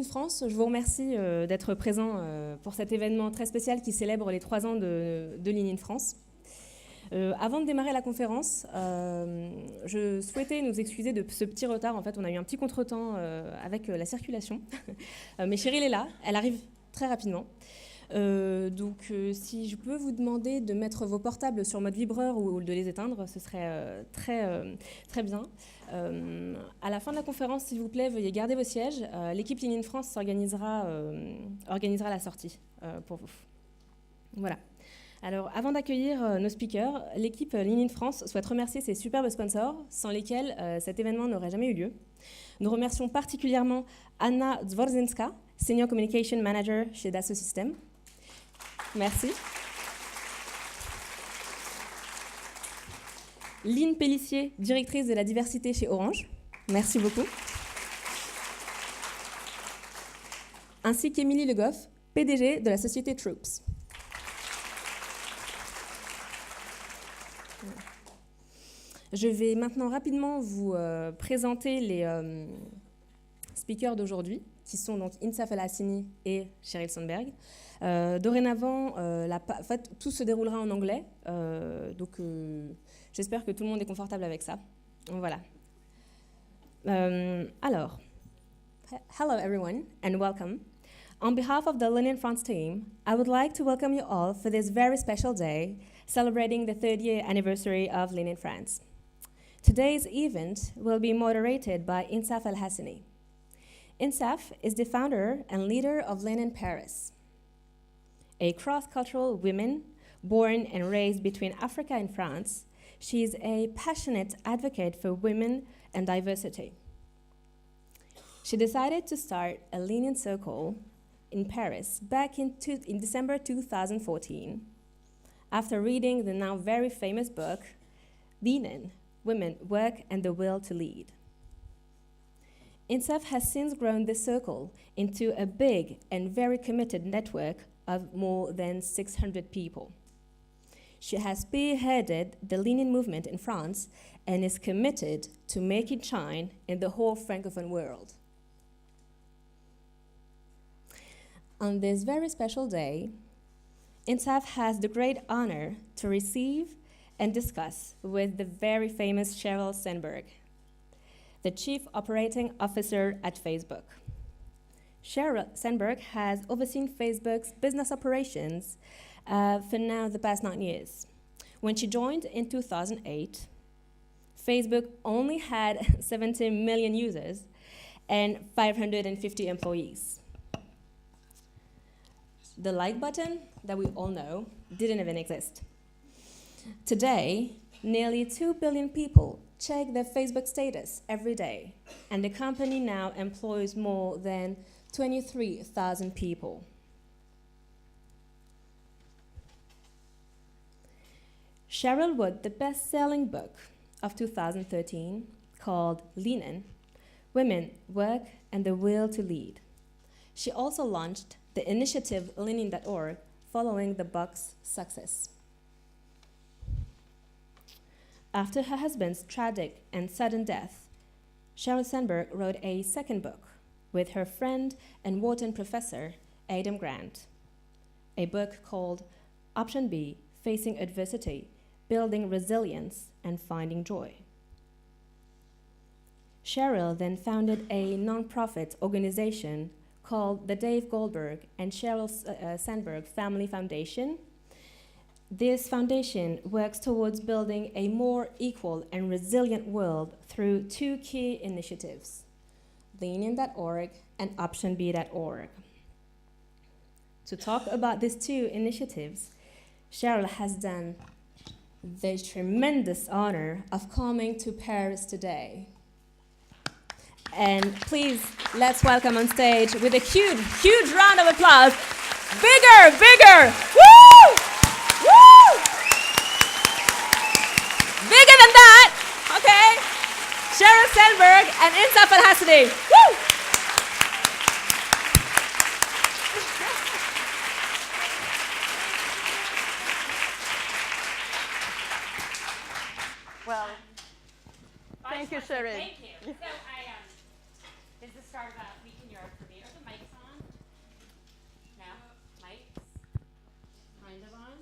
France, je vous remercie d'être présent pour cet événement très spécial qui célèbre les 3 ans de leaninfrance. Avant de démarrer la conférence, je souhaitais nous excuser de ce petit retard. En fait, on a eu un petit contretemps avec la circulation. Mais Sheryl est là, elle arrive très rapidement. Si je peux vous demander de mettre vos portables sur mode vibreur ou de les éteindre, ce serait très bien. À la fin de la conférence, s'il vous plaît, veuillez garder vos sièges. L'équipe leaninfrance organisera la sortie pour vous. Voilà. Alors, avant d'accueillir nos speakers, l'équipe leaninfrance souhaite remercier ses superbes sponsors, sans lesquels cet événement n'aurait jamais eu lieu. Nous remercions particulièrement Anna Dworzinska, Senior Communication Manager chez Dassault Systèmes. Merci. Lynne Pellissier, directrice de la diversité chez Orange. Merci beaucoup. Ainsi qu'Émilie Le Goff, PDG de la société Troops. Je vais maintenant rapidement vous présenter les speakers d'aujourd'hui, qui sont donc Insaf El-Hassini et Sheryl Sandberg. Dorénavant, en fait, tout se déroulera en anglais, j'espère que tout le monde est confortable avec ça. Voilà. Alors, hello everyone and welcome. On behalf of the leaninfrance team, I would like to welcome you all for this very special day, celebrating the 3rd-year anniversary of leaninfrance. Today's event will be moderated by Insaf El-Hassini. Insaf is the founder and leader of Lean Paris, a cross-cultural woman born and raised between Africa and France. She is a passionate advocate for women and diversity. She decided to start a Lean Circle in Paris back in December 2014 after reading the now very famous book, Lean, Women, Work and the Will to Lead. Insaf has since grown this circle into a big and very committed network of more than 600 people. She has spearheaded the Lean movement in France and is committed to make it shine in the whole Francophone world. On this very special day, Insaf has the great honor to receive and discuss with the very famous Sheryl Sandberg, the Chief Operating Officer at Facebook. Sheryl Sandberg has overseen Facebook's business operations for now the past 9 years. When she joined in 2008, Facebook only had 70 million users and 550 employees. The like button that we all know didn't even exist. Today, nearly 2 billion people check their Facebook status every day, and the company now employs more than 23,000 people. Sheryl wrote the best-selling book of 2013 called Lean, Women, Work, and the Will to Lead. She also launched the initiative leanin.org following the book's success. After her husband's tragic and sudden death, Sheryl Sandberg wrote a second book with her friend and Wharton professor, Adam Grant, a book called Option B, Facing Adversity, Building Resilience and Finding Joy. Sheryl then founded a nonprofit organization called the Dave Goldberg and Sheryl Sandberg Family Foundation. This foundation works towards building a more equal and resilient world through 2 key initiatives, leanin.org and optionb.org. To talk about these 2 initiatives, Sheryl has done the tremendous honor of coming to Paris today. And please, let's welcome on stage with a huge, huge round of applause. Bigger, bigger, woo! Woo! Bigger than that, okay? Sheryl Sandberg and Insaf El-Hassini. Woo! Well, thank you, Sheryl. Thank you. So this is the start of week in Europe for me. Are the mics on? No? Mics? Kind of on?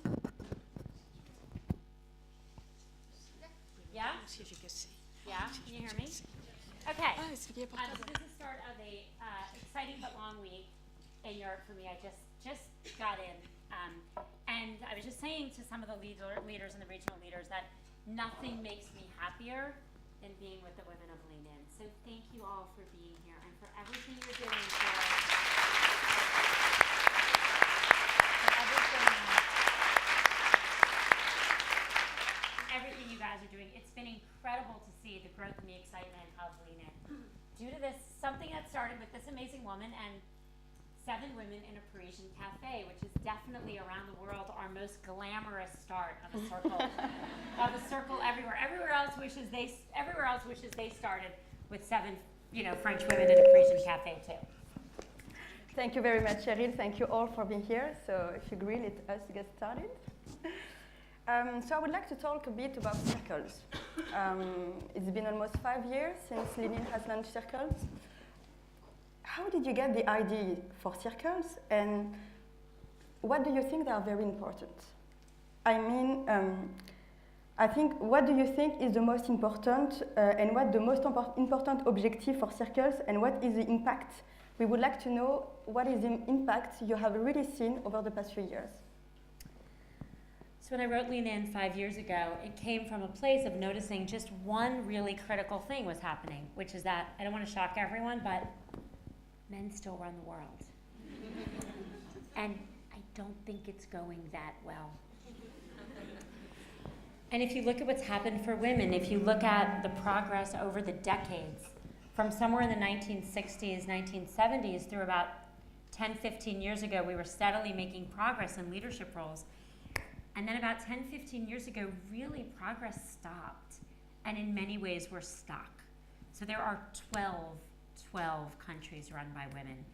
Yeah? Yeah? Can you hear me? Okay. So this is the start of a exciting but long week in Europe for me. I just got in. And I was just saying to some of the leaders and the regional leaders that nothing makes me happier than being with the women of Lean In. So thank you all for being here and for everything you're doing everything you guys are doing. It's been incredible to see the growth and the excitement of Lean In. Due to this, something that started with this amazing woman and 7 women in a Parisian cafe, which is definitely around the world our most glamorous start of a circle, everywhere. Everywhere else wishes they started with 7, French women in a Parisian cafe too. Thank you very much, Sheryl. Thank you all for being here. So if you agree, let us get started. So I would like to talk a bit about circles. It's been almost 5 years since Lean In has launched circles. How did you get the idea for circles, and what do you think they are very important? I mean, I think, what do you think is the most important, and what the most important objective for circles, and what is the impact? We would like to know what is the impact you have really seen over the past few years. So when I wrote Lean In 5 years ago, it came from a place of noticing just one really critical thing was happening, which is that, I don't want to shock everyone, but men still run the world. And I don't think it's going that well. And if you look at what's happened for women, if you look at the progress over the decades, from somewhere in the 1960s, 1970s, through about 10, 15 years ago, we were steadily making progress in leadership roles. And then about 10, 15 years ago, really progress stopped. And in many ways, we're stuck. So there are 12 countries run by women.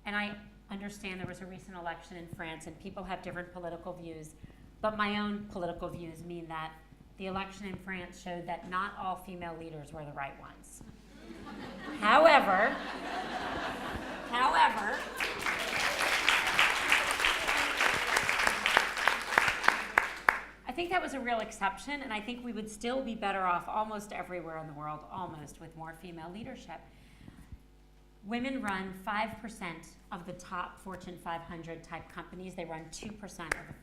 And I understand there was a recent election in France and people have different political views, but my own political views mean that the election in France showed that not all female leaders were the right ones. However, I think that was a real exception, and I think we would still be better off almost everywhere in the world, almost, with more female leadership. Women run 5% of the top Fortune 500 type companies. They run 2%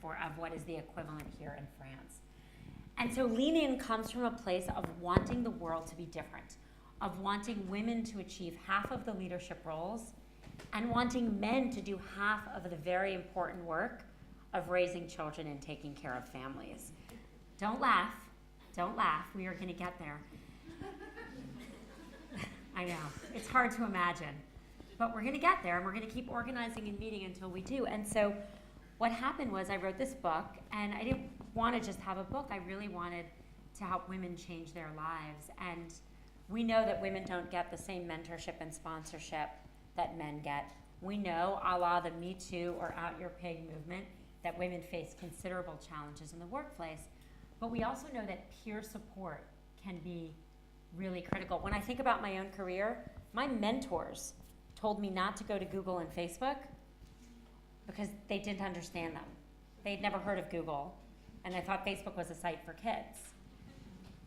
of what is the equivalent here in France. And so Lean In comes from a place of wanting the world to be different, of wanting women to achieve half of the leadership roles, and wanting men to do half of the very important work of raising children and taking care of families. Don't laugh, we are gonna get there. I know, it's hard to imagine, but we're gonna get there and we're gonna keep organizing and meeting until we do. And so what happened was I wrote this book, and I didn't wanna just have a book, I really wanted to help women change their lives. And we know that women don't get the same mentorship and sponsorship that men get. We know, a la the Me Too or Out Your Pig movement, that women face considerable challenges in the workplace. But we also know that peer support can be really critical. When I think about my own career, my mentors told me not to go to Google and Facebook because they didn't understand them. They'd never heard of Google, and they thought Facebook was a site for kids.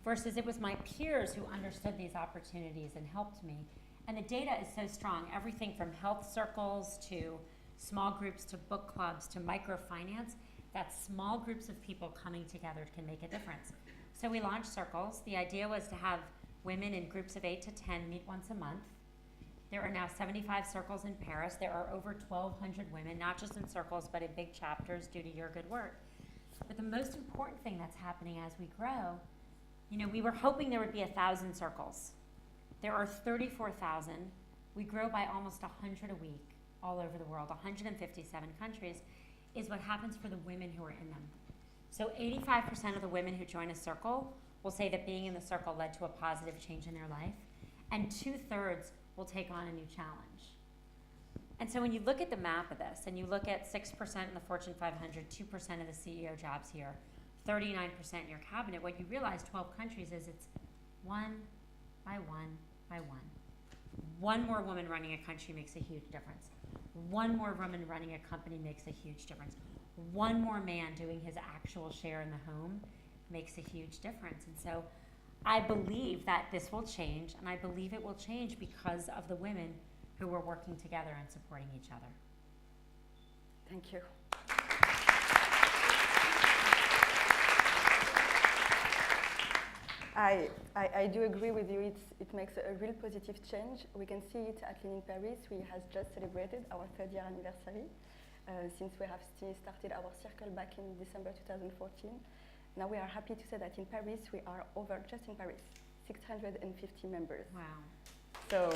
Versus it was my peers who understood these opportunities and helped me. And the data is so strong, everything from health circles to small groups to book clubs to microfinance, that small groups of people coming together can make a difference. So we launched Circles. The idea was to have women in groups of 8 to 10 meet once a month. There are now 75 circles in Paris. There are over 1,200 women, not just in circles, but in big chapters due to your good work. But the most important thing that's happening as we grow, we were hoping there would be 1,000 circles. There are 34,000. We grow by almost 100 a week all over the world, 157 countries, is what happens for the women who are in them. So 85% of the women who join a circle will say that being in the circle led to a positive change in their life, and 2/3 will take on a new challenge. And so when you look at the map of this, and you look at 6% in the Fortune 500, 2% of the CEO jobs here, 39% in your cabinet, what you realize 12 countries is it's one by one by one. One more woman running a country makes a huge difference. One more woman running a company makes a huge difference. One more man doing his actual share in the home makes a huge difference. And so I believe that this will change, and I believe it will change because of the women who are working together and supporting each other. Thank you. I do agree with you. It makes a real positive change. We can see it at Lean in Paris. We have just celebrated our 3rd year anniversary since we have started our circle back in December 2014. Now we are happy to say that in Paris we are over, just in Paris, 650 members. Wow. So,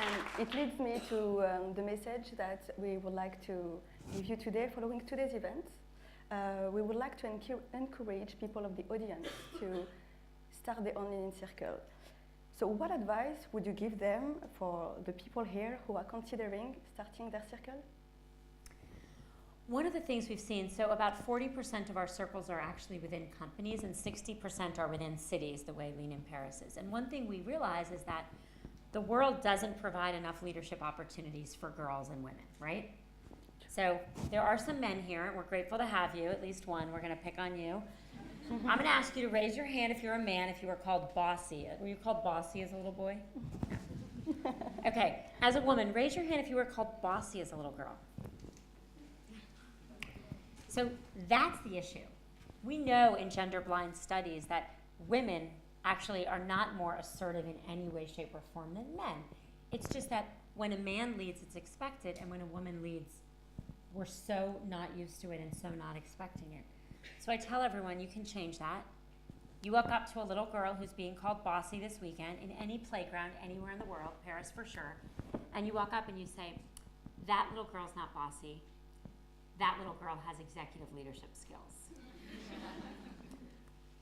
and it leads me to the message that we would like to give you today following today's event. We would like to encourage people of the audience to start their own Lean circle. So what advice would you give them for the people here who are considering starting their circle? One of the things we've seen, so about 40% of our circles are actually within companies and 60% are within cities, the way Lean in Paris is. And one thing we realize is that the world doesn't provide enough leadership opportunities for girls and women, right? So there are some men here. We're grateful to have you, at least one. We're going to pick on you. I'm going to ask you to raise your hand if you're a man, if you were called bossy. Were you called bossy as a little boy? No. Okay. As a woman, raise your hand if you were called bossy as a little girl. So that's the issue. We know in gender-blind studies that women actually are not more assertive in any way, shape, or form than men. It's just that when a man leads, it's expected, and when a woman leads, we're so not used to it and so not expecting it. So I tell everyone, you can change that. You walk up to a little girl who's being called bossy this weekend in any playground anywhere in the world, Paris for sure, and you walk up and you say, that little girl's not bossy. That little girl has executive leadership skills.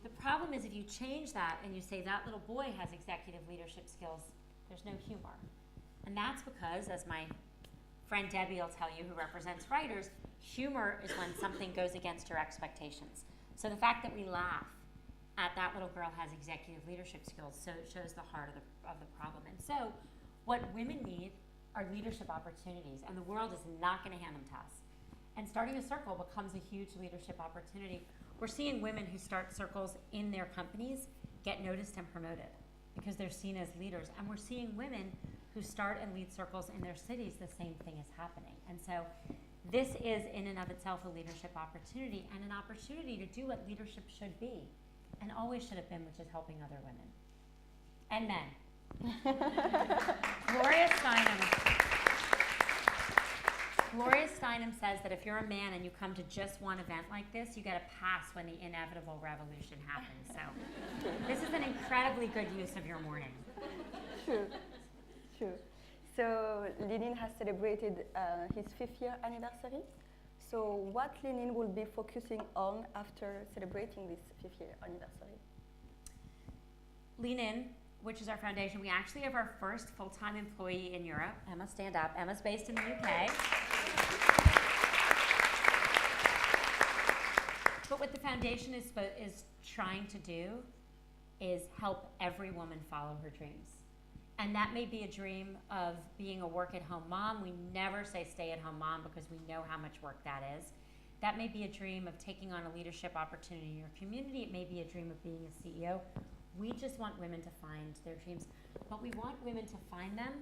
The problem is if you change that and you say that little boy has executive leadership skills, there's no humor. And that's because, as my friend Debbie will tell you, who represents writers, humor is when something goes against your expectations. So the fact that we laugh at that little girl has executive leadership skills, so it shows the heart of the problem. And so what women need are leadership opportunities, and the world is not going to hand them to us. And starting a circle becomes a huge leadership opportunity. We're seeing women who start circles in their companies get noticed and promoted because they're seen as leaders. And we're seeing women who start and lead circles in their cities, the same thing is happening. And so this is in and of itself a leadership opportunity and an opportunity to do what leadership should be and always should have been, which is helping other women and men. Gloria Steinem says that if you're a man and you come to just one event like this, you get a pass when the inevitable revolution happens. So this is an incredibly good use of your morning. True. So Lean has celebrated his 5th year anniversary. So what Lean will be focusing on after celebrating this 5th year anniversary? Lean, which is our foundation, we actually have our first full-time employee in Europe. Emma, stand up. Emma's based in the UK. But what the foundation is trying to do is help every woman follow her dreams. And that may be a dream of being a work-at-home mom. We never say stay-at-home mom because we know how much work that is. That may be a dream of taking on a leadership opportunity in your community. It may be a dream of being a CEO. We just want women to find their dreams. But we want women to find them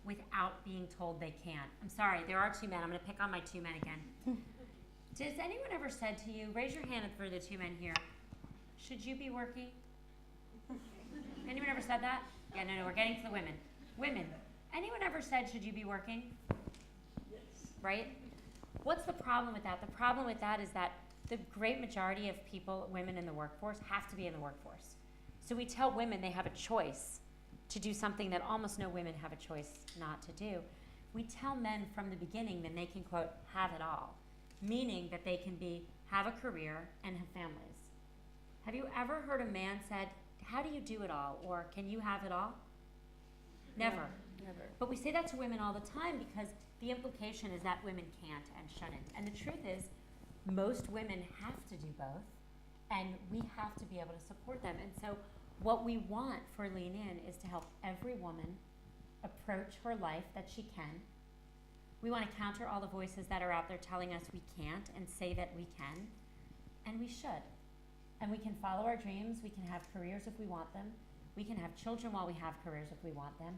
without being told they can't. I'm sorry, there are 2 men. I'm going to pick on my 2 men again. Has anyone ever said to you, raise your hand for the 2 men here, should you be working? Anyone ever said that? Yeah, no, we're getting to the women. Women, anyone ever said, should you be working? Yes. Right? What's the problem with that? The problem with that is that the great majority of people, women in the workforce, have to be in the workforce. So we tell women they have a choice to do something that almost no women have a choice not to do. We tell men from the beginning that they can, quote, have it all, meaning that they can have a career and have families. Have you ever heard a man said, how do you do it all? Or can you have it all? Never. Never. But we say that to women all the time because the implication is that women can't and shouldn't. And the truth is, most women have to do both, and we have to be able to support them. And so what we want for Lean In is to help every woman approach her life that she can. We want to counter all the voices that are out there telling us we can't and say that we can, and we should. And we can follow our dreams, we can have careers if we want them, we can have children while we have careers if we want them,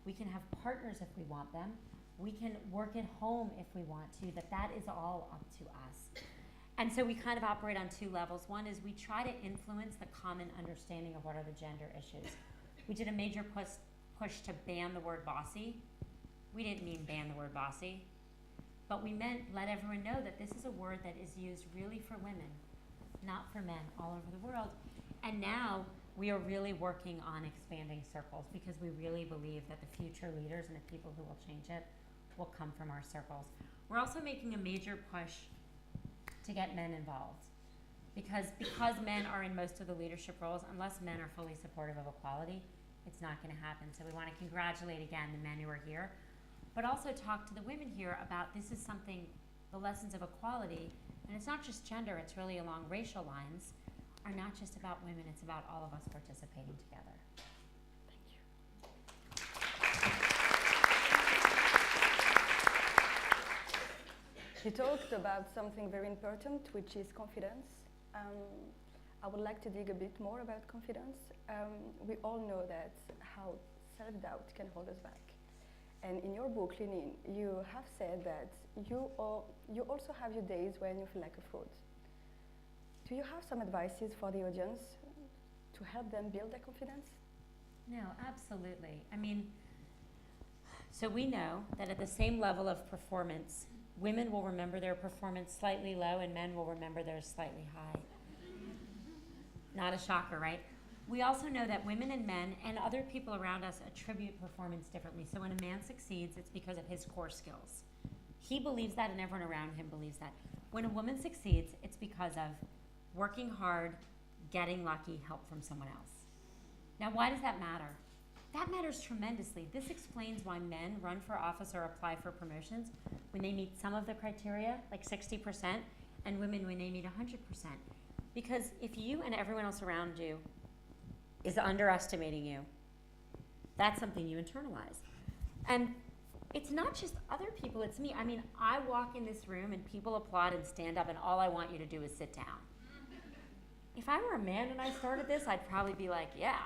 we can have partners if we want them, we can work at home if we want to, that is all up to us. And so we kind of operate on two levels. One is we try to influence the common understanding of what are the gender issues. We did a major push to ban the word bossy. We didn't mean ban the word bossy, but we meant let everyone know that this is a word that is used really for women, not for men all over the world. And now we are really working on expanding circles because we really believe that the future leaders and the people who will change it will come from our circles. We're also making a major push to get men involved because men are in most of the leadership roles, unless men are fully supportive of equality, it's not going to happen. So we want to congratulate again the men who are here, but also talk to the women here about this is something, the lessons of equality, and it's not just gender, it's really along racial lines, are not just about women, it's about all of us participating together. You talked about something very important, which is confidence. I would like to dig a bit more about confidence. We all know that how self-doubt can hold us back. And in your book, Lean In, you have said that you also have your days when you feel like a fraud. Do you have some advices for the audience to help them build their confidence? No, absolutely. I mean, so we know that at the same level of performance, women will remember their performance slightly low and men will remember theirs slightly high. Not a shocker, right? We also know that women and men and other people around us attribute performance differently. So when a man succeeds, it's because of his core skills. He believes that and everyone around him believes that. When a woman succeeds, it's because of working hard, getting lucky, help from someone else. Now, why does that matter? That matters tremendously. This explains why men run for office or apply for promotions when they meet some of the criteria, like 60%, and women when they meet 100%. Because if you and everyone else around you is underestimating you, that's something you internalize. And it's not just other people, it's me. I mean, I walk in this room and people applaud and stand up and all I want you to do is sit down. If I were a man and I started this, I'd probably be like, yeah.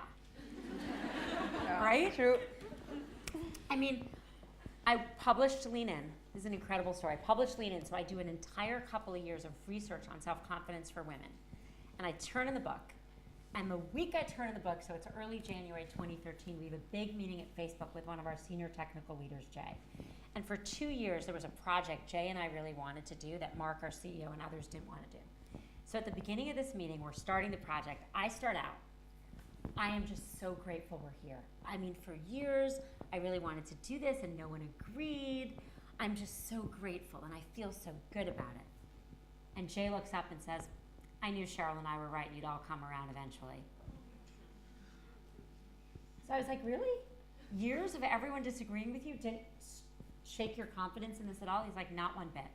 Right? True. I mean, I published Lean In. This is an incredible story. I published Lean In, so I do an entire couple of years of research on self-confidence for women. And I turn in the book. And the week I turn in the book, so it's early January 2013, we have a big meeting at Facebook with one of our senior technical leaders, Jay. And for 2 years, there was a project Jay and I really wanted to do that Mark, our CEO, and others didn't want to do. So at the beginning of this meeting, we're starting the project. I start out. I am just so grateful we're here. I mean, for years, I really wanted to do this and no one agreed. I'm just so grateful and I feel so good about it. And Jay looks up and says, I knew Sheryl and I were right and you'd all come around eventually. So I was like, really? Years of everyone disagreeing with you didn't shake your confidence in this at all? He's like, not one bit.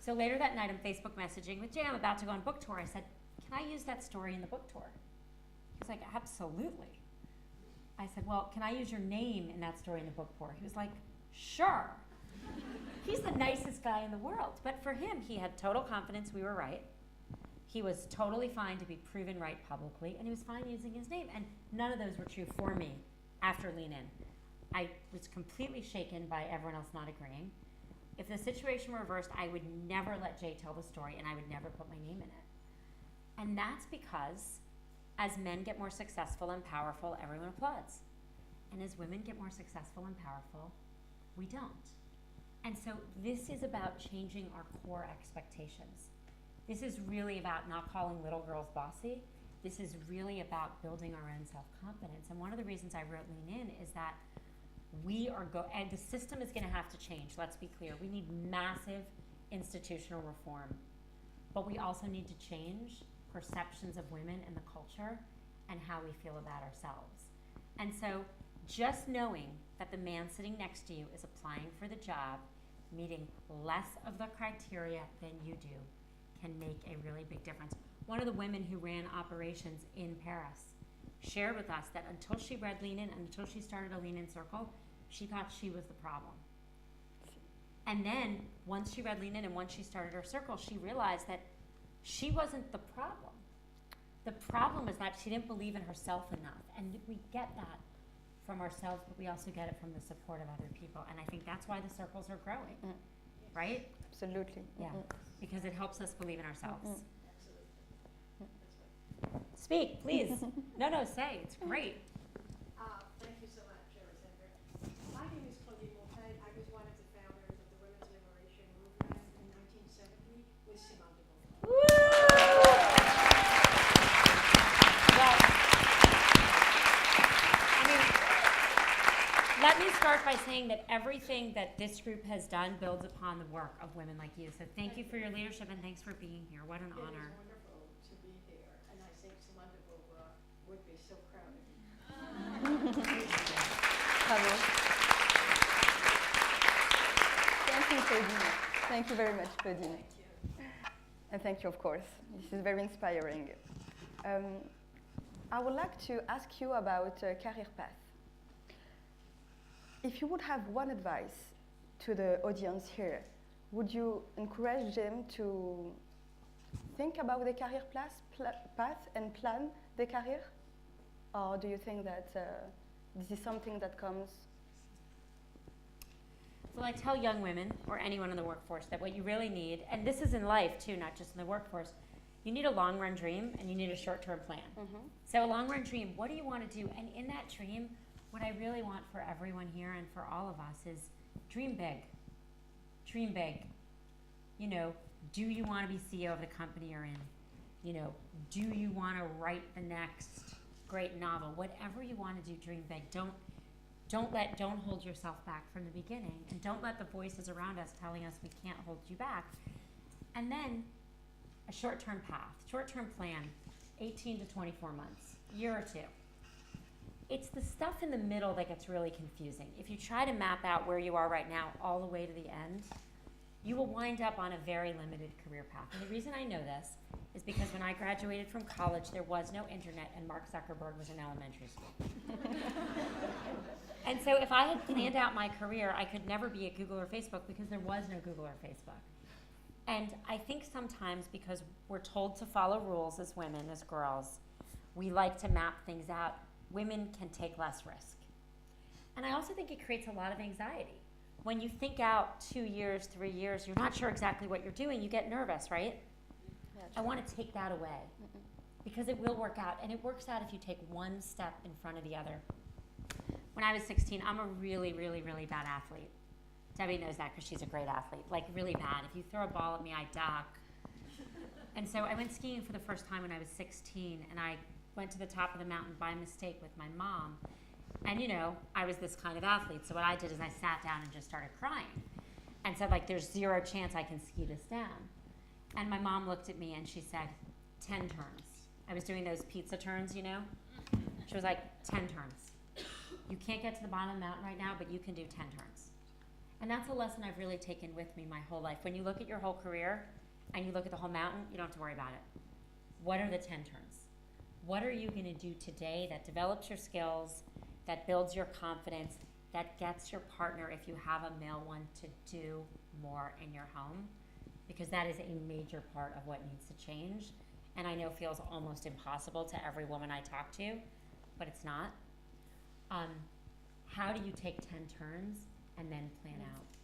So later that night, I'm Facebook messaging with Jay. I'm about to go on book tour. I said, can I use that story in the book tour? He's like, absolutely. I said, well, can I use your name in that story in the book tour? He was like, sure. He's the nicest guy in the world. But for him, he had total confidence we were right. He was totally fine to be proven right publicly, and he was fine using his name. And none of those were true for me after Lean In. I was completely shaken by everyone else not agreeing. If the situation were reversed, I would never let Jay tell the story, and I would never put my name in it. And that's because as men get more successful and powerful, everyone applauds. And as women get more successful and powerful, we don't. And so this is about changing our core expectations. This is really about not calling little girls bossy. This is really about building our own self-confidence. And one of the reasons I wrote Lean In is that and the system is gonna have to change, let's be clear. We need massive institutional reform, but we also need to change perceptions of women and the culture and how we feel about ourselves. And so just knowing that the man sitting next to you is applying for the job, meeting less of the criteria than you do, can make a really big difference. One of the women who ran operations in Paris shared with us that until she read Lean In and until she started a Lean In circle, she thought she was the problem. And then once she read Lean In and once she started her circle, she realized that she wasn't the problem. The problem is that she didn't believe in herself enough. And we get that from ourselves, but we also get it from the support of other people. And I think that's why the circles are growing, right? Absolutely. Yeah, because it helps us believe in ourselves. Mm-hmm. Speak, please. No, say. It's great. Thank you so much, Sheryl Sandberg. My name is Claudine Montagne. I was one of the founders of the Women's Liberation Movement in 1970 with Simone de Beauvoir. Well, I mean, let me start by saying that everything that this group has done builds upon the work of women like you. So thank you for your leadership and thanks for being here. What an honor. It is wonderful to be here, and I think Simone de Beauvoir would be so proud of you. Bravo. Thank you, Claudine. Thank you very much, Claudine. And thank you, of course. This is very inspiring. I would like to ask you about career path. If you would have one advice to the audience here, would you encourage them to think about the career path and plan the career? Or do you think that this is something that comes? Well, I tell young women or anyone in the workforce that what you really need, and this is in life too, not just in the workforce, you need a long-run dream and you need a short-term plan. Mm-hmm. So a long-run dream, what do you want to do? And in that dream, what I really want for everyone here and for all of us is dream big. Dream big. You know, do you want to be CEO of the company you're in? You know, do you want to write the next great novel? Whatever you want to do, dream big. Don't hold yourself back from the beginning, and don't let the voices around us telling us we can't hold you back. And then a short-term path, short-term plan, 18 to 24 months, year or two. It's the stuff in the middle that gets really confusing. If you try to map out where you are right now all the way to the end, you will wind up on a very limited career path. And the reason I know this is because when I graduated from college, there was no internet and Mark Zuckerberg was in elementary school. And so if I had planned out my career, I could never be at Google or Facebook because there was no Google or Facebook. And I think sometimes because we're told to follow rules as women, as girls, we like to map things out. Women can take less risk. And I also think it creates a lot of anxiety. When you think out 2 years, 3 years, you're not sure exactly what you're doing, you get nervous, right? Yeah, I want to take that away because it will work out. And it works out if you take one step in front of the other. When I was 16, I'm a really, really, really bad athlete. Debbie knows that because she's a great athlete, like really bad. If you throw a ball at me, I duck. And so I went skiing for the first time when I was 16, and I went to the top of the mountain by mistake with my mom. And you know, I was this kind of athlete, so what I did is I sat down and just started crying and said, like, there's zero chance I can ski this down. And my mom looked at me and she said, 10 turns. I was doing those pizza turns, you know? She was like, 10 turns. You can't get to the bottom of the mountain right now, but you can do 10 turns. And that's a lesson I've really taken with me my whole life. When you look at your whole career and you look at the whole mountain, you don't have to worry about it. What are the 10 turns? What are you going to do today that develops your skills, that builds your confidence, that gets your partner, if you have a male one, to do more in your home? Because that is a major part of what needs to change. And I know feels almost impossible to every woman I talk to, but it's not. How do you take 10 turns and then plan out?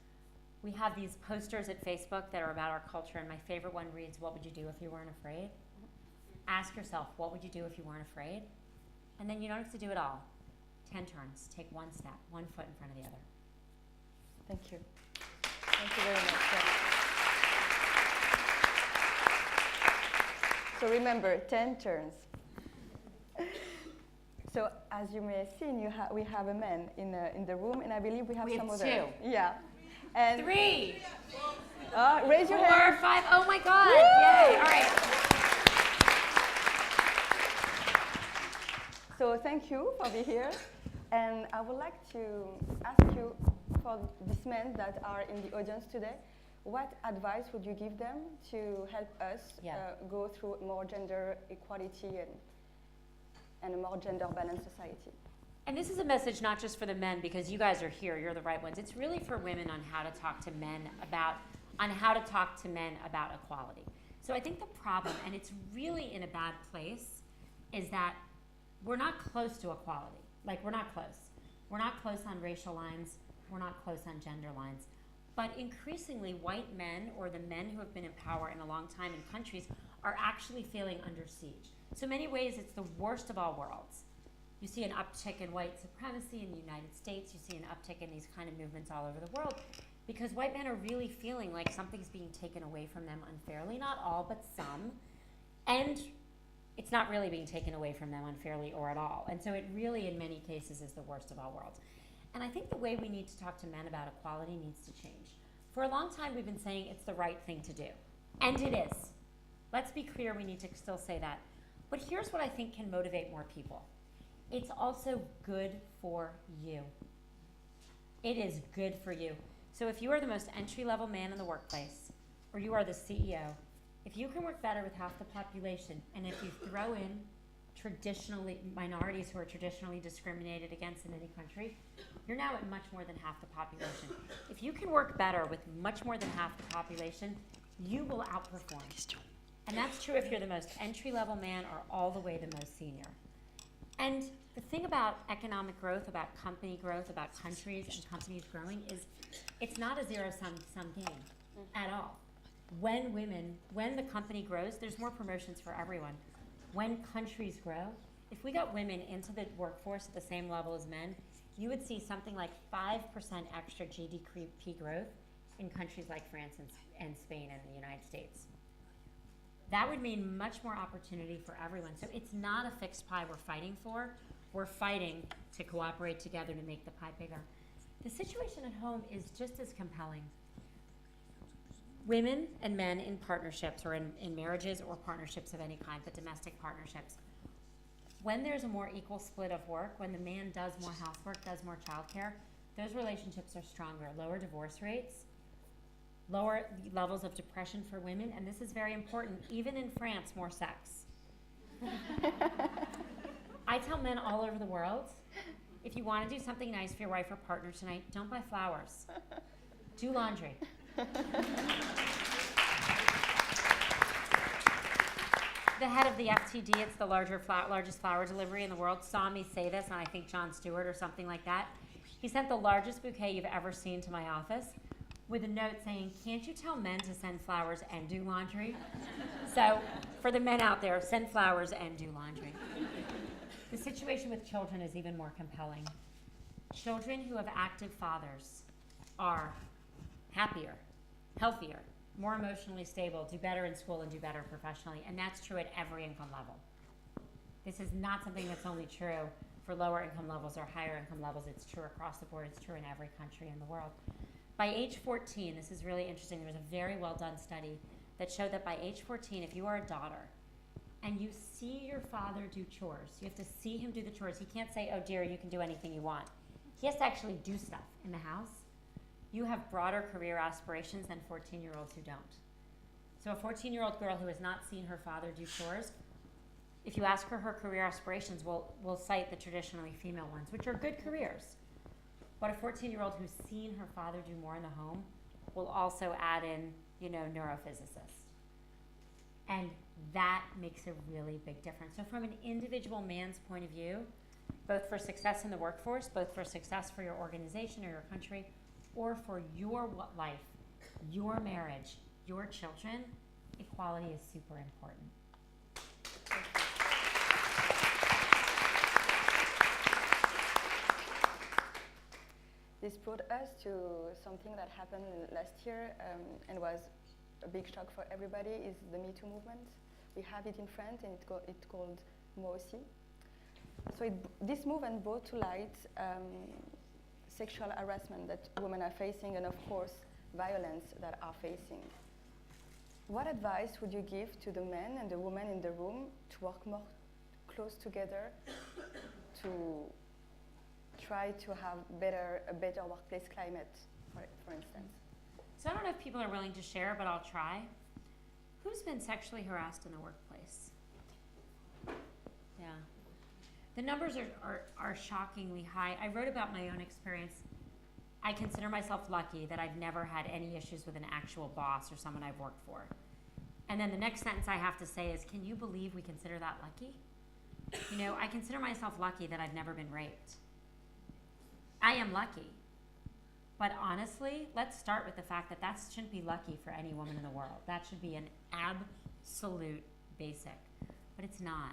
We have these posters at Facebook that are about our culture, and my favorite one reads, what would you do if you weren't afraid? Ask yourself, what would you do if you weren't afraid? And then you don't have to do it all. 10 turns. Take one step, one foot in front of the other. Thank you. Thank you very much. So remember, 10 turns. So as you may have seen, we have a man in the room, and I believe we have some other. 2. Yeah. And 3. Raise your 4, hand. 5. Oh my God! Woo! Yay! All right. So thank you for being here, and I would like to ask you, for these men that are in the audience today, what advice would you give them to help us go through more gender equality? And and a more gender-balanced society. And this is a message not just for the men, because you guys are here, you're the right ones. It's really for women on how to talk to men about equality. So I think the problem, and it's really in a bad place, is that we're not close to equality. Like, we're not close. We're not close on racial lines. We're not close on gender lines. But increasingly, white men, or the men who have been in power in a long time in countries, are actually feeling under siege. So in many ways, it's the worst of all worlds. You see an uptick in white supremacy in the United States. You see an uptick in these kind of movements all over the world, because white men are really feeling like something's being taken away from them unfairly. Not all, but some. And it's not really being taken away from them unfairly or at all. And so it really, in many cases, is the worst of all worlds. And I think the way we need to talk to men about equality needs to change. For a long time, we've been saying it's the right thing to do. And it is. Let's be clear, we need to still say that. But here's what I think can motivate more people. It's also good for you. It is good for you. So if you are the most entry-level man in the workplace, or you are the CEO, if you can work better with half the population, and if you throw in traditionally minorities who are traditionally discriminated against in any country, you're now at much more than half the population. If you can work better with much more than half the population, you will outperform. And that's true if you're the most entry-level man or all the way the most senior. And the thing about economic growth, about company growth, about countries and companies growing is it's not a zero-sum game at all. When the company grows, there's more promotions for everyone. When countries grow, if we got women into the workforce at the same level as men, you would see something like 5% extra GDP growth in countries like France and Spain and the United States. That would mean much more opportunity for everyone. So it's not a fixed pie we're fighting for. We're fighting to cooperate together to make the pie bigger. The situation at home is just as compelling. Women and men in partnerships, or in marriages or partnerships of any kind, but domestic partnerships, when there's a more equal split of work, when the man does more housework, does more childcare, those relationships are stronger. Lower divorce rates, lower levels of depression for women, and this is very important, even in France, more sex. I tell men all over the world, if you want to do something nice for your wife or partner tonight, don't buy flowers. Do laundry. The head of the FTD, it's the largest flower delivery in the world, saw me say this, and I think Jon Stewart or something like that. He sent the largest bouquet you've ever seen to my office with a note saying, "Can't you tell men to send flowers and do laundry?" So for the men out there, send flowers and do laundry. The situation with children is even more compelling. Children who have active fathers are happier, healthier, more emotionally stable, do better in school, and do better professionally. And that's true at every income level. This is not something that's only true for lower income levels or higher income levels. It's true across the board. It's true in every country in the world. By age 14, this is really interesting, there was a very well done study that showed that by age 14, if you are a daughter and you see your father do chores, you have to see him do the chores. He can't say, "Oh dear, you can do anything you want." He has to actually do stuff in the house. You have broader career aspirations than 14-year-olds who don't. So a 14-year-old girl who has not seen her father do chores, if you ask her career aspirations, will cite the traditionally female ones, which are good careers. But a 14-year-old who's seen her father do more in the home will also add in, neurophysicist. And that makes a really big difference. So from an individual man's point of view, both for success in the workforce, both for success for your organization or your country, or for your life, your marriage, your children, equality is super important. This brought us to something that happened last year and was a big shock for everybody, is the Me Too movement. We have it in France and it's called Moi aussi. So this movement brought to light sexual harassment that women are facing, and of course violence that are facing. What advice would you give to the men and the women in the room to work more close together to try to have a better workplace climate, for instance? So I don't know if people are willing to share, but I'll try. Who's been sexually harassed in the workplace? Yeah. The numbers are shockingly high. I wrote about my own experience. I consider myself lucky that I've never had any issues with an actual boss or someone I've worked for. And then the next sentence I have to say is, can you believe we consider that lucky? You know, I consider myself lucky that I've never been raped. I am lucky. But honestly, let's start with the fact that that shouldn't be lucky for any woman in the world. That should be an absolute basic. But it's not.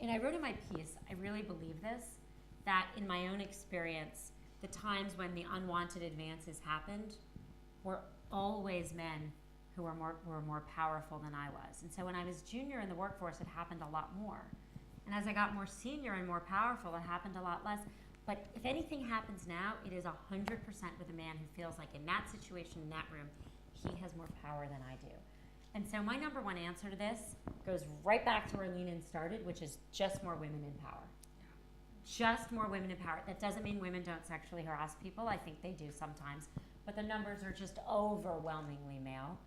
And I wrote in my piece, I really believe this, that in my own experience, the times when the unwanted advances happened were always men who were more powerful than I was. And so when I was junior in the workforce, it happened a lot more. And as I got more senior and more powerful, it happened a lot less. But if anything happens now, it is 100% with a man who feels like in that situation, in that room, he has more power than I do. And so my number one answer to this goes right back to where Lean In started, which is just more women in power. Just more women in power. That doesn't mean women don't sexually harass people. I think they do sometimes. But the numbers are just overwhelmingly male.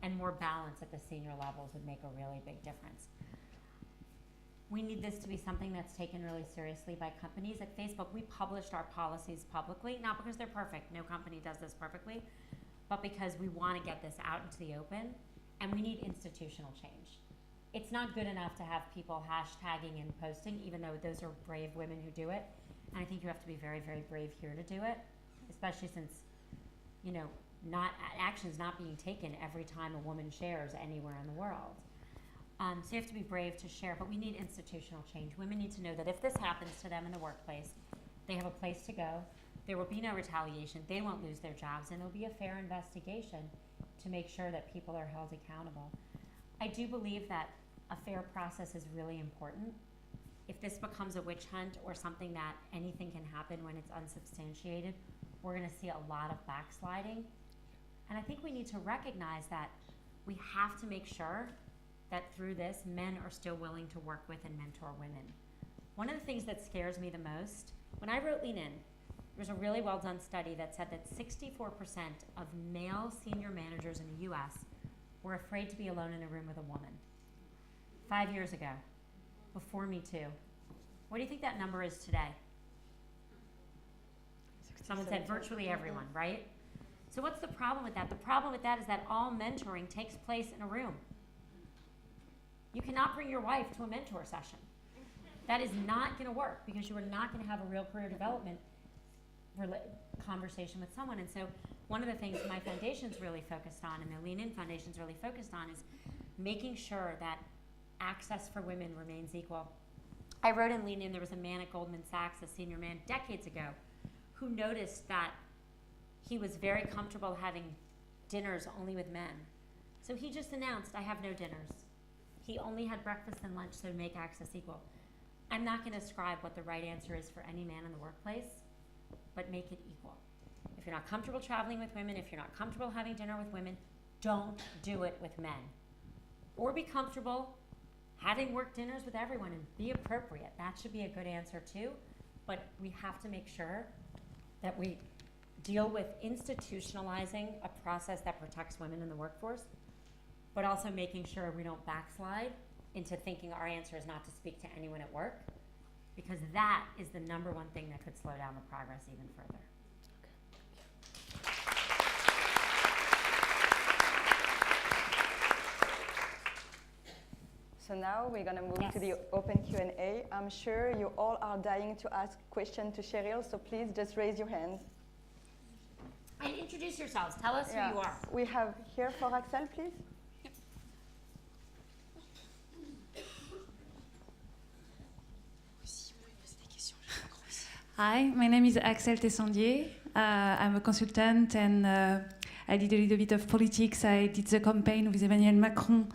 And more balance at the senior levels would make a really big difference. We need this to be something that's taken really seriously by companies. At Facebook, we published our policies publicly, not because they're perfect. No company does this perfectly. But because we want to get this out into the open. And we need institutional change. It's not good enough to have people hashtagging and posting, even though those are brave women who do it. And I think you have to be very, very brave here to do it, especially since, you know, action's not being taken every time a woman shares anywhere in the world. So you have to be brave to share, but we need institutional change. Women need to know that if this happens to them in the workplace, they have a place to go, there will be no retaliation, they won't lose their jobs, and there'll be a fair investigation to make sure that people are held accountable. I do believe that a fair process is really important. If this becomes a witch hunt or something that anything can happen when it's unsubstantiated, we're going to see a lot of backsliding. And I think we need to recognize that we have to make sure that through this, men are still willing to work with and mentor women. One of the things that scares me the most, when I wrote Lean In, there was a really well done study that said that 64% of male senior managers in the US were afraid to be alone in a room with a woman. 5 years ago, before Me Too. What do you think that number is today? Someone said virtually everyone, right? So what's the problem with that? The problem with that is that all mentoring takes place in a room. You cannot bring your wife to a mentor session. That is not going to work because you are not going to have a real career development conversation with someone. And so one of the things my foundation's really focused on and the Lean In Foundation's really focused on is making sure that access for women remains equal. I wrote in Lean In, there was a man at Goldman Sachs, a senior man decades ago, who noticed that he was very comfortable having dinners only with men. So he just announced, I have no dinners. He only had breakfast and lunch, so to make access equal. I'm not going to ascribe what the right answer is for any man in the workplace, but make it equal. If you're not comfortable traveling with women, if you're not comfortable having dinner with women, don't do it with men. Or be comfortable having work dinners with everyone and be appropriate. That should be a good answer too, but we have to make sure that we deal with institutionalizing a process that protects women in the workforce, but also making sure we don't backslide into thinking our answer is not to speak to anyone at work, because that is the number one thing that could slow down the progress even further. So now we're going to move to the open Q&A. I'm sure you all are dying to ask questions to Sheryl, so please just raise your hands. And introduce yourselves. Tell us who you are. We have here for Axel, please. Hi, my name is Axel Tessandier. I'm a consultant and I did a little bit of politics. I did the campaign with Emmanuel Macron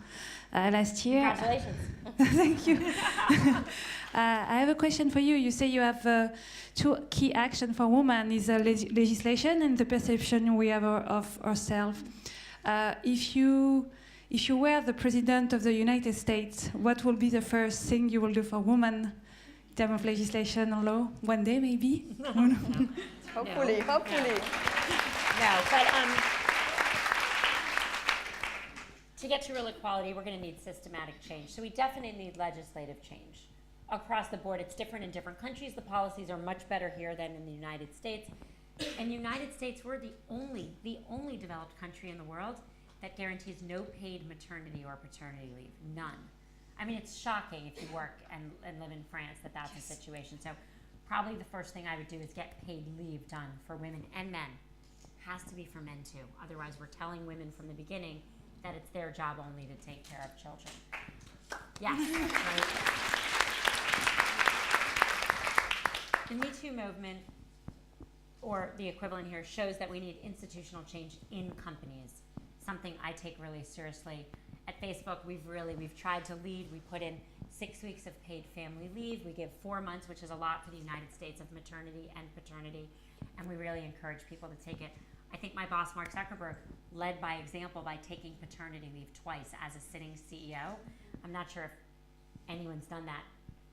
last year. Congratulations. Thank you. I have a question for you. You say you have two key actions for women is legislation and the perception we have of ourselves. If you were the president of the United States, what will be the first thing you will do for women in terms of legislation or law? One day, maybe? Hopefully, No. hopefully. No, but to get to real equality, we're going to need systematic change. So we definitely need legislative change across the board. It's different in different countries. The policies are much better here than in the United States. In the United States, we're the only developed country in the world that guarantees no paid maternity or paternity leave. None. I mean, it's shocking if you work and live in France that that's the situation. So probably the first thing I would do is get paid leave done for women and men. Has to be for men too. Otherwise, we're telling women from the beginning that it's their job only to take care of children. Yes. Right. The Me Too movement, or the equivalent here, shows that we need institutional change in companies, something I take really seriously. At Facebook, we've tried to lead. We put in 6 weeks of paid family leave. We give 4 months, which is a lot for the United States, of maternity and paternity, and we really encourage people to take it. I think my boss, Mark Zuckerberg, led by example by taking paternity leave twice as a sitting CEO. I'm not sure if anyone's done that.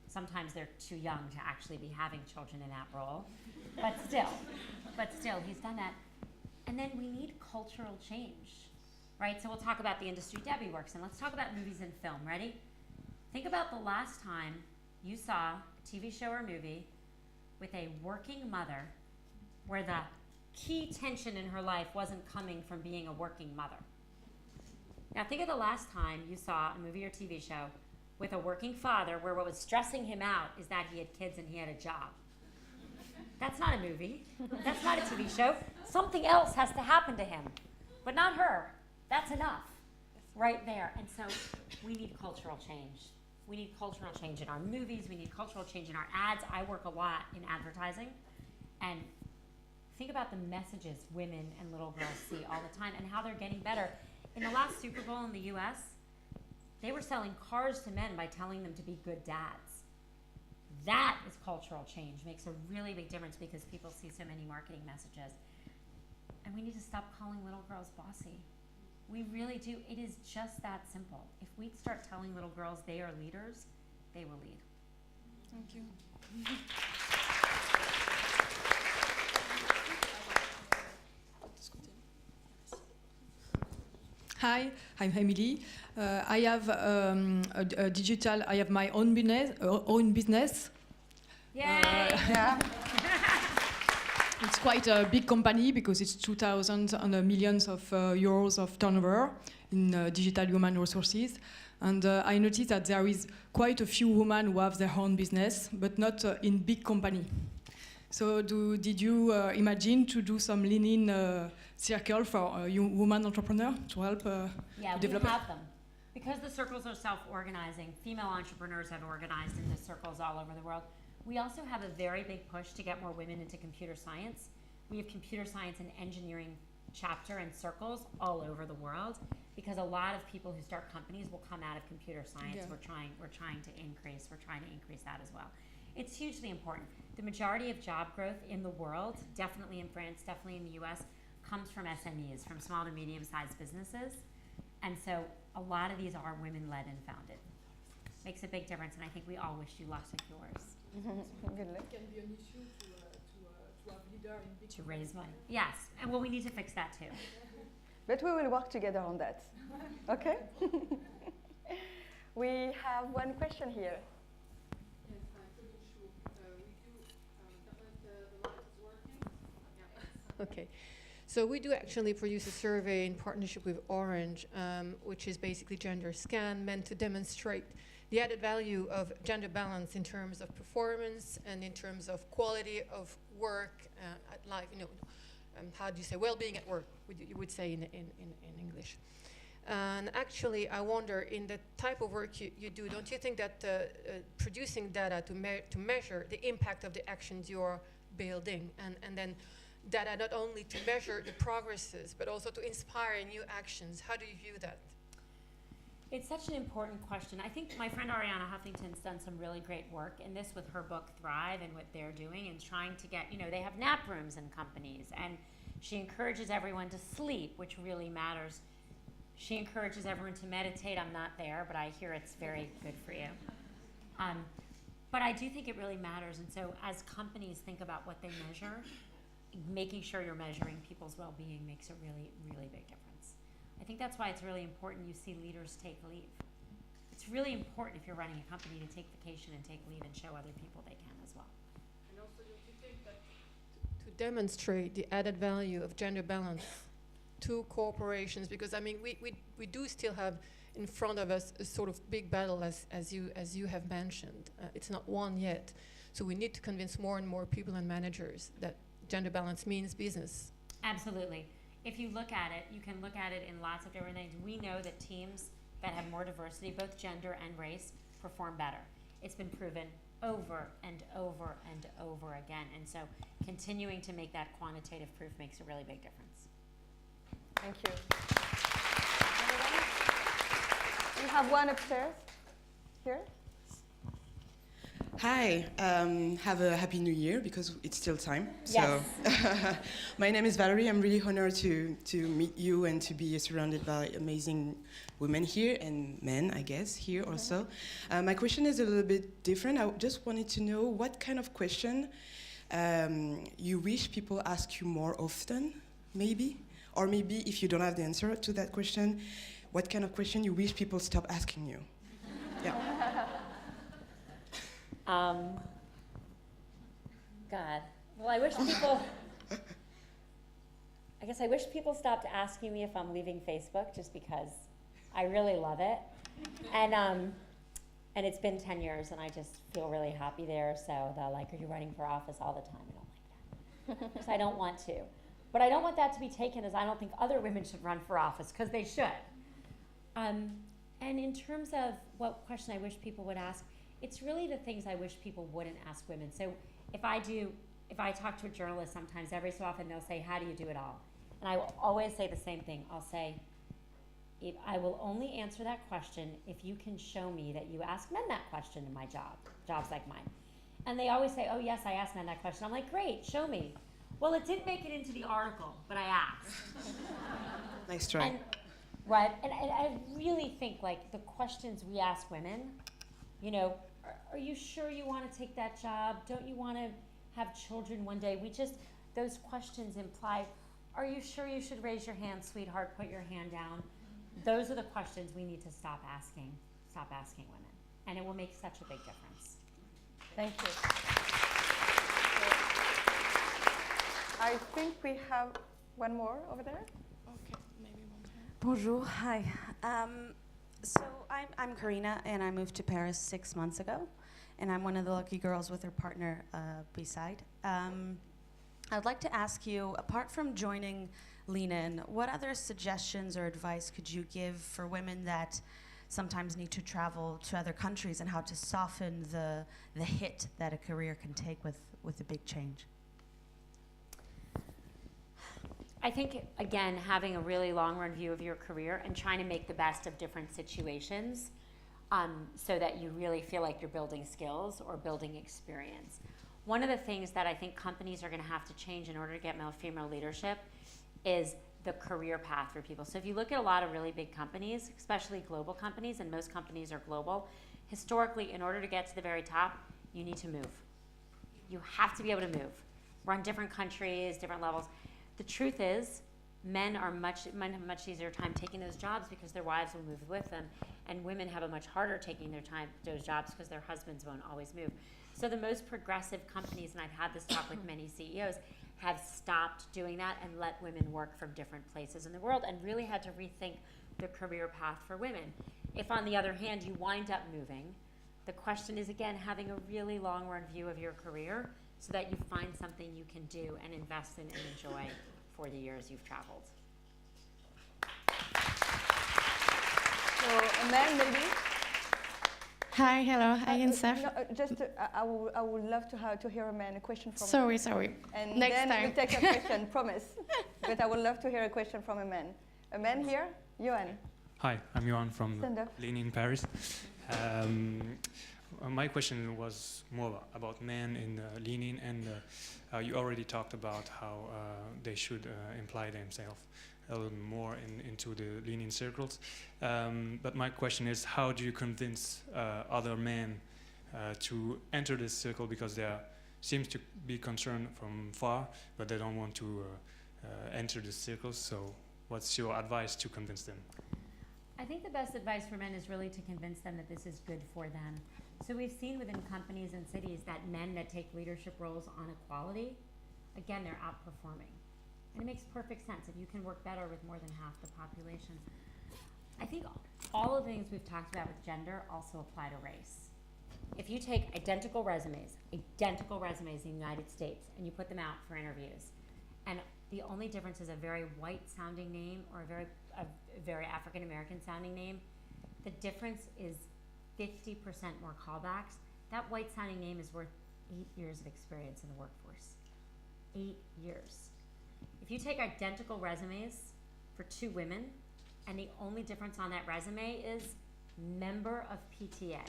Sometimes they're too young to actually be having children in that role, but still, he's done that. And then we need cultural change, right? So we'll talk about the industry Debbie works in. Let's talk about movies and film. Ready? Think about the last time you saw a TV show or movie with a working mother where the key tension in her life wasn't coming from being a working mother. Now think of the last time you saw a movie or TV show with a working father where what was stressing him out is that he had kids and he had a job. That's not a movie. That's not a TV show. Something else has to happen to him, but not her. That's enough right there. And so we need cultural change. We need cultural change in our movies. We need cultural change in our ads. I work a lot in advertising, and think about the messages women and little girls see all the time and how they're getting better. In the last Super Bowl in the US, they were selling cars to men by telling them to be good dads. That is cultural change. Makes a really big difference because people see so many marketing messages. And we need to stop calling little girls bossy. We really do. It is just that simple. If we start telling little girls they are leaders, they will lead. Thank you. Hi, I'm Emily. I have a digital. I have my own business. Yay! Yeah. It's quite a big company because it's 2,000 and millions of euros of turnover in digital human resources. And I noticed that there is quite a few women who have their own business, but not in big company. So did you imagine to do some lean-in circle for woman entrepreneur to help Yeah, we develop have them. Because the circles are self-organizing, female entrepreneurs have organized in the circles all over the world. We also have a very big push to get more women into computer science. We have computer science and engineering chapter and circles all over the world because a lot of people who start companies will come out of computer science. Yeah. We're trying to increase that as well. It's hugely important. The majority of job growth in the world, definitely in France, definitely in the US, comes from SMEs, from small to medium-sized businesses. And so a lot of these are women-led and founded. Makes a big difference, and I think we all wish you lots of yours. Good luck. It can be an issue to have leader in big To raise money. Yes, and well, we need to fix that too. But we will work together on that. Okay? We have one question here. Yes, Claudine Chou. We do, the light is working? Yeah. Okay. So we do actually produce a survey in partnership with Orange, which is basically gender scan, meant to demonstrate the added value of gender balance in terms of performance and in terms of quality of work at life, how do you say, well-being at work, you would say in English. And actually, I wonder, in the type of work you do, don't you think that producing data to measure the impact of the actions you're building, and then data not only to measure the progresses, but also to inspire new actions, how do you view that? It's such an important question. I think my friend Ariana Huffington's done some really great work in this with her book Thrive and what they're doing and trying to get, they have nap rooms in companies, and she encourages everyone to sleep, which really matters. She encourages everyone to meditate. I'm not there, but I hear it's very good for you. But I do think it really matters, and so as companies think about what they measure, making sure you're measuring people's well-being makes a really, really big difference. I think that's why it's really important you see leaders take leave. it's really important if you're running a company to take vacation and take leave and show other people they can as well. And also, don't you think that to demonstrate the added value of gender balance to corporations, because I mean, we do still have in front of us a sort of big battle, as you have mentioned. It's not won yet, so we need to convince more and more people and managers that gender balance means business. Absolutely. If you look at it, you can look at it in lots of different things. We know that teams that have more diversity, both gender and race, perform better. It's been proven over and over and over again. And so continuing to make that quantitative proof makes a really big difference. Thank you. We have one upstairs. Here. Hi, have a happy new year because it's still time. Yes. So, my name is Valerie. I'm really honored to meet you and to be surrounded by amazing women here and men, I guess, here also. My question is a little bit different. I just wanted to know what kind of question you wish people ask you more often, maybe? Or maybe if you don't have the answer to that question, what kind of question you wish people stop asking you? Yeah. God. Well, I wish people. I guess I wish people stopped asking me if I'm leaving Facebook, just because I really love it, and it's been 10 years, and I just feel really happy there. So they're like, "Are you running for office all the time?" I don't like that, because I don't want to. But I don't want that to be taken as I don't think other women should run for office, because they should. And in terms of what question I wish people would ask, it's really the things I wish people wouldn't ask women. So if I talk to a journalist sometimes, every so often they'll say, "How do you do it all?" And I will always say the same thing. I'll say, I will only answer that question if you can show me that you ask men that question in my jobs like mine. And they always say, "Oh yes, I asked men that question." I'm like, "Great, show me." Well, it didn't make it into the article, but I asked. Nice try. And, right, and I really think like the questions we ask women, you know, are you sure you want to take that job? Don't you want to have children one day? Those questions imply, are you sure you should raise your hand, sweetheart, put your hand down? Those are the questions we need to stop asking women. And it will make such a big difference. Thank you. I think we have one more over there. Okay, maybe one more. Bonjour, hi. So I'm Karina, and I moved to Paris 6 months ago, and I'm one of the lucky girls with her partner beside. I'd like to ask you, apart from joining Lean In, what other suggestions or advice could you give for women that sometimes need to travel to other countries, and how to soften the hit that a career can take with a big change? I think, again, having a really long-run view of your career and trying to make the best of different situations so that you really feel like you're building skills or building experience. One of the things that I think companies are going to have to change in order to get male-female leadership is the career path for people. So if you look at a lot of really big companies, especially global companies, and most companies are global, historically, in order to get to the very top, you need to move. You have to be able to move. Run different countries, different levels. The truth is, men have much easier time taking those jobs because their wives will move with them, and women have a much harder taking those jobs because their husbands won't always move. So the most progressive companies, and I've had this talk with many CEOs, have stopped doing that and let women work from different places in the world, and really had to rethink the career path for women. If, on the other hand, you wind up moving, the question is, again, having a really long-run view of your career so that you find something you can do and invest in and enjoy for the years you've traveled. So, a man, maybe? Hi, hello, hi, Insaf. No, I would love to hear a question from Sorry. And Next then time. we'll take a question, promise. But I would love to hear a question from a man. A man here? Johan. Hi, I'm Johan from Stand up. Lean in Paris. My question was more about men in Lean In, and you already talked about how they should imply themselves a little more into the Lean In circles. But my question is, how do you convince other men to enter this circle, because they seems to be concerned from far, but they don't want to enter the circle? So what's your advice to convince them? I think the best advice for men is really to convince them that this is good for them. So we've seen within companies and cities that men that take leadership roles on equality, again, they're outperforming. And it makes perfect sense if you can work better with more than half the population. I think all of the things we've talked about with gender also apply to race. If you take identical resumes in the United States, and you put them out for interviews, and the only difference is a very white sounding name or a very African American sounding name, the difference is 50% more callbacks. That white sounding name is worth 8 years of experience in the workforce. 8 years. If you take identical resumes for 2 women, and the only difference on that resume is member of PTA,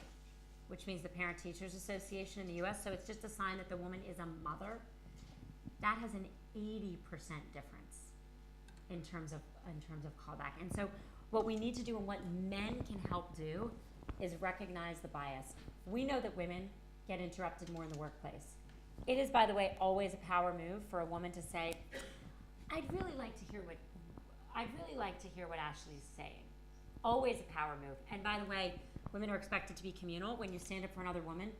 which means the Parent Teachers Association in the US, so it's just a sign that the woman is a mother, that has an 80% difference in terms of callback. And so what we need to do and what men can help do is recognize the bias. We know that women get interrupted more in the workplace. It is, by the way, always a power move for a woman to say, I'd really like to hear what Ashley's saying. Always a power move. And by the way, women are expected to be communal. When you stand up for another woman,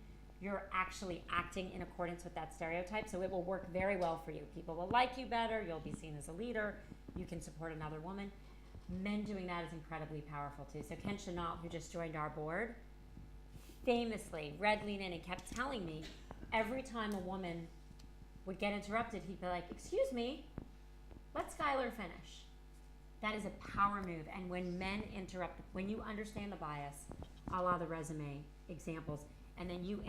you're actually acting in accordance with that stereotype, so it will work very well for you. People will like you better, you'll be seen as a leader, you can support another woman. Men doing that is incredibly powerful too. So Ken Chenault, who just joined our board, famously read Lean In and kept telling me every time a woman would get interrupted, he'd be like, excuse me, let Skylar finish. That is a power move. And when men interrupt, when you understand the bias, a la the resume examples, and then you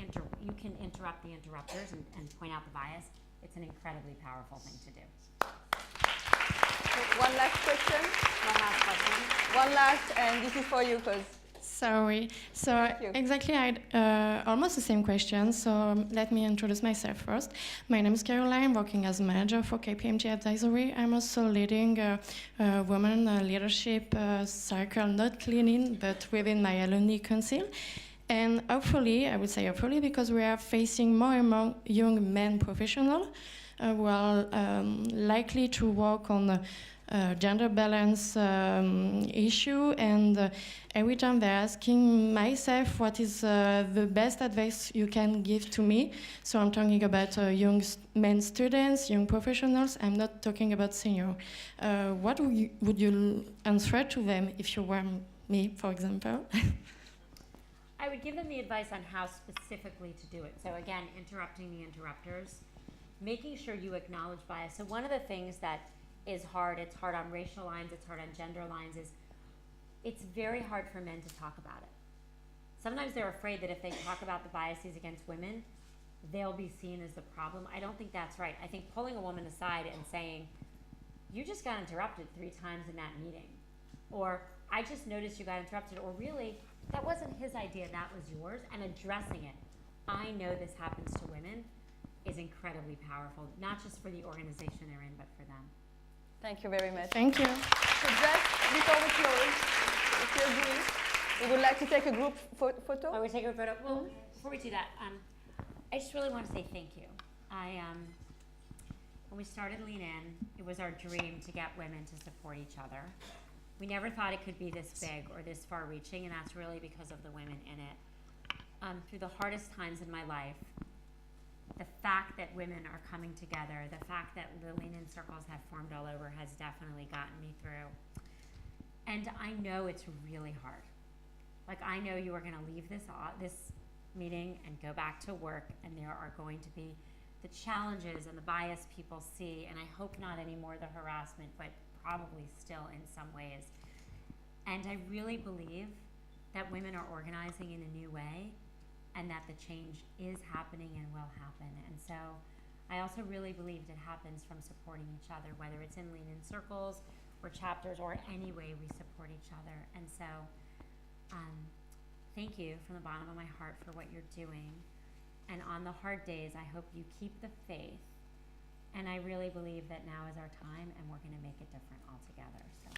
can interrupt the interrupters and point out the bias, it's an incredibly powerful thing to do. One last question. One last, and this is for you, because. Sorry. So exactly, I had almost the same question. So let me introduce myself first. My name is Caroline. I'm working as manager for KPMG Advisory. I'm also leading a women leadership circle, not cleaning, but within my alumni council. And hopefully, I would say hopefully, because we are facing more and more young men professionals who are likely to work on gender balance issue, and every time they're asking myself what is the best advice you can give to me. So I'm talking about young men students, young professionals. I'm not talking about senior. What would you answer to them if you were me, for example? I would give them the advice on how specifically to do it. So again, interrupting the interrupters, making sure you acknowledge bias. So one of the things that is hard, it's hard on racial lines, it's hard on gender lines, is it's very hard for men to talk about it. Sometimes they're afraid that if they talk about the biases against women, they'll be seen as the problem. I don't think that's right. I think pulling a woman aside and saying, you just got interrupted 3 times in that meeting, or I just noticed you got interrupted, or really, that wasn't his idea, that was yours, and addressing it. I know this happens to women is incredibly powerful, not just for the organization they're in, but for them. Thank you very much. Thank you. So just before we close, if you agree, we would like to take a group photo. Oh, we take a photo? Well, before we do that, I just really want to say thank you. When we started Lean In, it was our dream to get women to support each other. We never thought it could be this big or this far-reaching, and that's really because of the women in it. Through the hardest times in my life, the fact that women are coming together, the fact that the Lean In circles have formed all over has definitely gotten me through. And I know it's really hard. Like, I know you are going to leave this meeting and go back to work, and there are going to be the challenges and the bias people see, and I hope not anymore the harassment, but probably still in some ways. And I really believe that women are organizing in a new way, and that the change is happening and will happen. And so I also really believe it happens from supporting each other, whether it's in Lean In circles or chapters or any way we support each other. And so thank you from the bottom of my heart for what you're doing. And on the hard days, I hope you keep the faith. And I really believe that now is our time, and we're going to make it different altogether. So.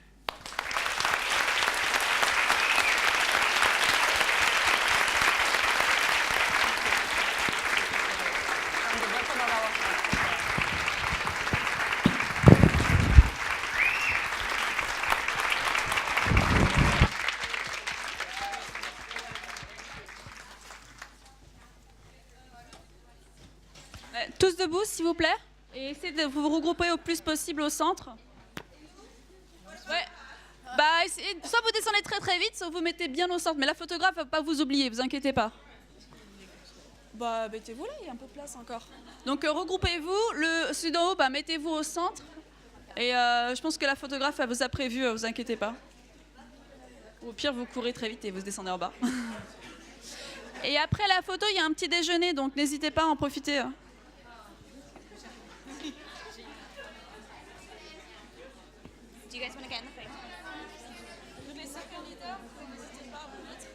s'il vous plaît, et essayez de vous regrouper au plus possible au centre. Ouais. Bah, soit vous descendez très très vite, soit vous mettez bien au centre. Mais la photographe va pas vous oublier, vous inquiétez pas. Bah, mettez-vous là, il y a un peu de place encore. Donc, regroupez-vous. Celui d'en haut, bah, mettez-vous au centre. Et je pense que la photographe, elle vous a prévu, vous inquiétez pas. Ou au pire, vous courez très vite et vous descendez en bas. Et après la photo, il y a un petit déjeuner, donc n'hésitez pas à en profiter. Do you guys want to get in the frame? Les circuits leaders, n'hésitez pas à vous mettre.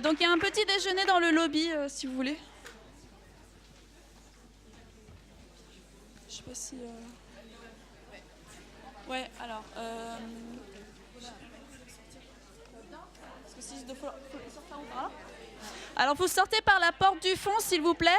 Donc il y a un petit déjeuner dans le lobby, si vous voulez. Je sais pas si... Ouais, alors... Parce que si je dois... Alors vous sortez par la porte du fond, s'il vous plaît.